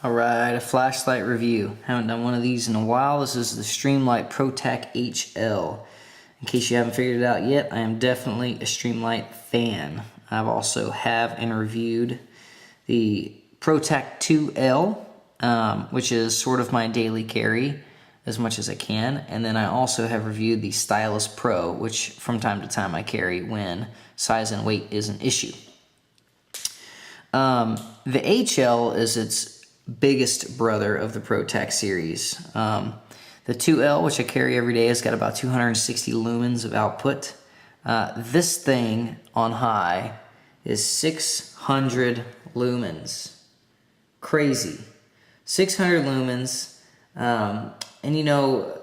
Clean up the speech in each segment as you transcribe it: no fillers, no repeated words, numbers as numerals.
Alright, a flashlight review. Haven't done one of these in a while. This is the Streamlight Protac HL. In case you haven't figured it out yet, I am definitely a Streamlight fan. I've also and reviewed the Protac 2L, which is sort of my daily carry as much as I can. And then I also have reviewed the Stylus Pro, which from time to time I carry when size and weight is an issue. The HL is its biggest brother of the Protac series. The 2L, which I carry every day, has got about 260 lumens of output. This thing on high is 600 lumens. Crazy. 600 lumens. And you know,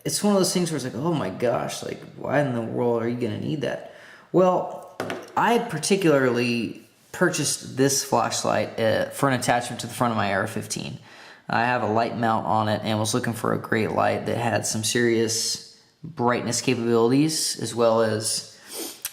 it's one of those things where it's like, oh my gosh, like why in the world are you going to need that? Well, I had particularly purchased this flashlight for an attachment to the front of my AR-15. I have a light mount on it and was looking for a great light that had some serious brightness capabilities as well as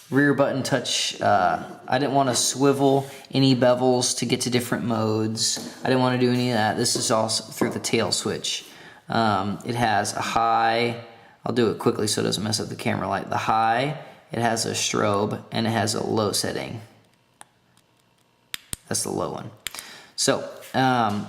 rear button touch. I didn't want to swivel any bevels to get to different modes. I didn't want to do any of that. This is all through the tail switch. It has a high, I'll do it quickly so it doesn't mess up the camera light. The high, it has a strobe, and it has a low setting. That's the low one. So, I'll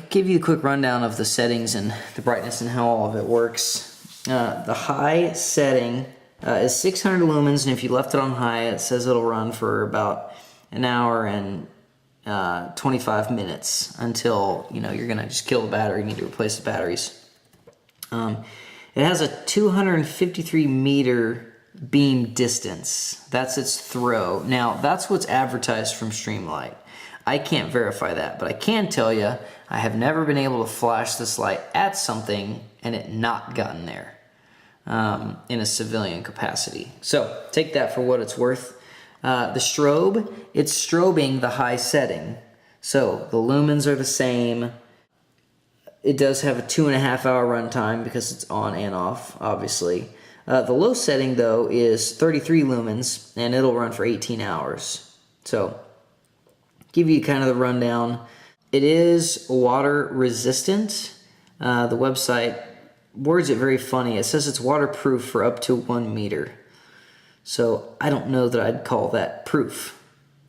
give you a quick rundown of the settings and the brightness and how all of it works. The high setting is 600 lumens, and if you left it on high, it says it'll run for about an hour and 25 minutes until you're gonna just kill the battery. You need to replace the batteries. It has a 253 meter beam distance. That's its throw. Now, that's what's advertised from Streamlight. I can't verify that, but I can tell you I have never been able to flash this light at something and it not gotten there in a civilian capacity. So take that for what it's worth. The strobe, it's strobing the high setting. So the lumens are the same. It does have a 2.5 hour runtime because it's on and off, obviously. The low setting, though, is 33 lumens, and it'll run for 18 hours. So, give you kind of the rundown. It is water resistant. The website words it very funny. It says it's waterproof for up to 1 meter. So, I don't know that I'd call that proof.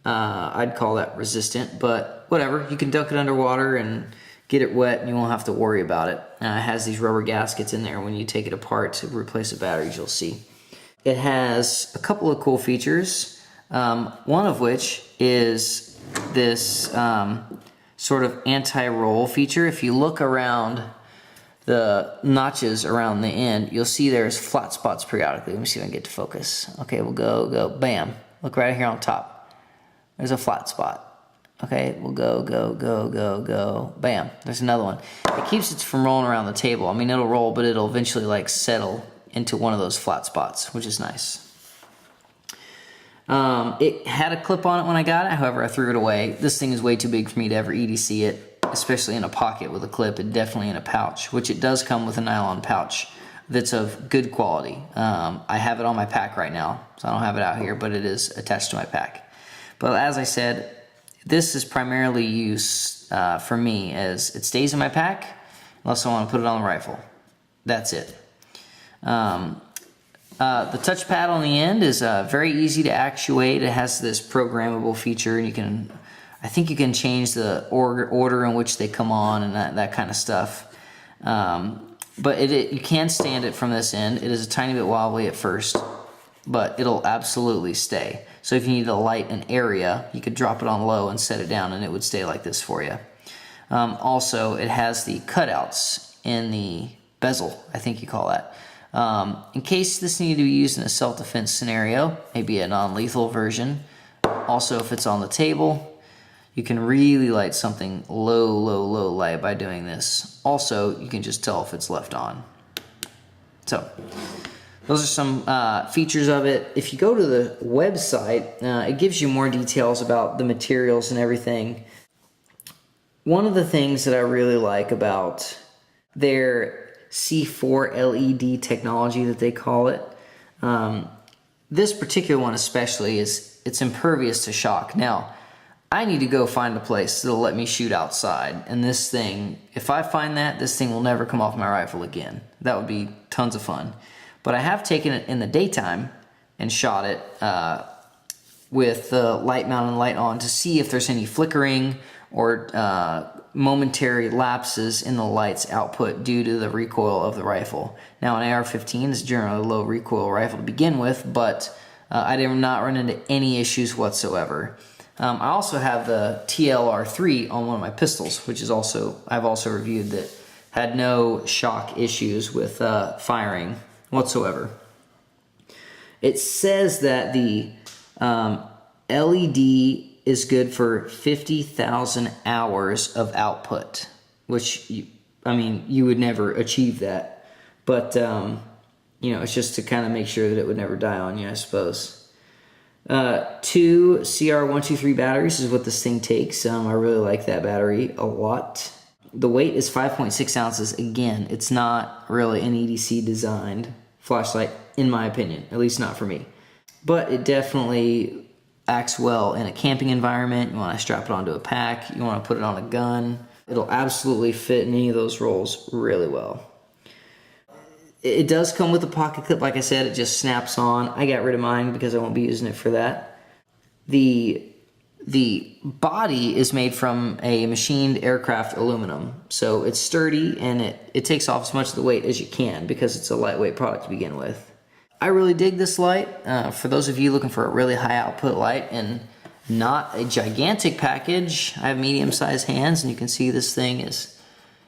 I'd call that resistant, but whatever. You can dunk it underwater and get it wet and you won't have to worry about it. It has these rubber gaskets in there. When you take it apart to replace the batteries, you'll see. It has a couple of cool features, one of which is this sort of anti-roll feature. If you look around the notches around the end, you'll see there's flat spots periodically. Let me see if I can get to focus. Okay, we'll go, bam. Look right here on top. There's a flat spot. Okay, we'll go, bam, there's another one. It keeps it from rolling around the table. I mean, it'll roll, but it'll eventually like settle into one of those flat spots, which is nice. It had a clip on it when I got it, however, I threw it away. This thing is way too big for me to ever EDC it, especially in a pocket with a clip, and definitely in a pouch, which it does come with a nylon pouch that's of good quality. I have it on my pack right now, so I don't have it out here, but it is attached to my pack. But as I said, this is primarily used for me as it stays in my pack unless I want to put it on the rifle. That's it. The touchpad on the end is very easy to actuate. It has this programmable feature, and I think you can change the order in which they come on and that kind of stuff. But you can stand it from this end. It is a tiny bit wobbly at first, but it'll absolutely stay. So if you need to light an area, you could drop it on low and set it down and it would stay like this for you. Also, it has the cutouts in the bezel, I think you call that. In case this needed to be used in a self-defense scenario, maybe a non-lethal version. Also, if it's on the table, you can really light something low light by doing this. Also, you can just tell if it's left on. So, those are some features of it. If you go to the website, it gives you more details about the materials and everything. One of the things that I really like about their C4 LED technology that they call it, this particular one especially, it's impervious to shock. Now, I need to go find a place that'll let me shoot outside. And this thing, if I find that, this thing will never come off my rifle again. That would be tons of fun. But I have taken it in the daytime and shot it with the light mounted and light on to see if there's any flickering or momentary lapses in the light's output due to the recoil of the rifle. Now an AR-15 is generally a low recoil rifle to begin with, but I did not run into any issues whatsoever. I also have the TLR3 on one of my pistols, which is I've also reviewed, that had no shock issues with firing whatsoever. It says that the LED is good for 50,000 hours of output, which you would never achieve that, but it's just to kind of make sure that it would never die on you, I suppose. 2 CR123 batteries is what this thing takes. I really like that battery a lot. The weight is 5.6 ounces. Again, it's not really an EDC designed flashlight, in my opinion, at least not for me. But it definitely acts well in a camping environment. You want to strap it onto a pack, you want to put it on a gun. It'll absolutely fit in any of those roles really well. It does come with a pocket clip, like I said, it just snaps on. I got rid of mine because I won't be using it for that. The body is made from a machined aircraft aluminum, so it's sturdy and it takes off as much of the weight as you can because it's a lightweight product to begin with. I really dig this light. For those of you looking for a really high output light and not a gigantic package, I have medium-sized hands, and you can see this thing is,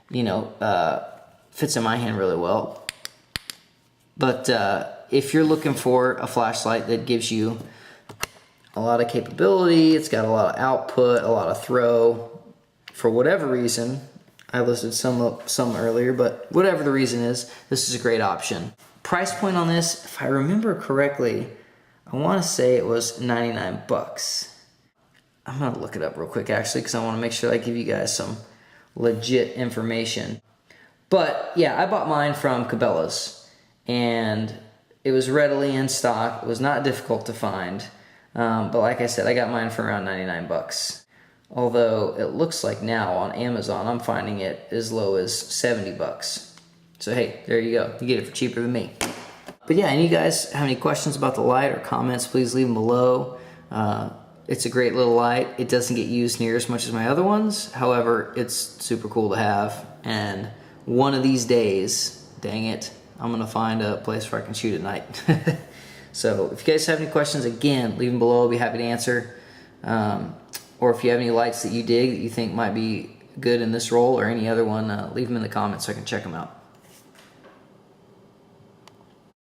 fits in my hand really well. But if you're looking for a flashlight that gives you a lot of capability, it's got a lot of output, a lot of throw, for whatever reason, I listed some earlier, but whatever the reason is, this is a great option. Price point on this, if I remember correctly, I want to say it was 99 bucks. I'm going to look it up real quick actually, because I want to make sure I give you guys some legit information. But yeah, I bought mine from Cabela's, and it was readily in stock. It was not difficult to find. But like I said, I got mine for around 99 bucks. Although it looks like now on Amazon, I'm finding it as low as 70 bucks. So hey, there you go. You get it for cheaper than me. But yeah, any of you guys have any questions about the light or comments, please leave them below. It's a great little light. It doesn't get used near as much as my other ones. However, it's super cool to have. And one of these days, dang it, I'm gonna find a place where I can shoot at night. So if you guys have any questions, again, leave them below. I'll be happy to answer. Or if you have any lights that you dig that you think might be good in this role or any other one, leave them in the comments so I can check them out.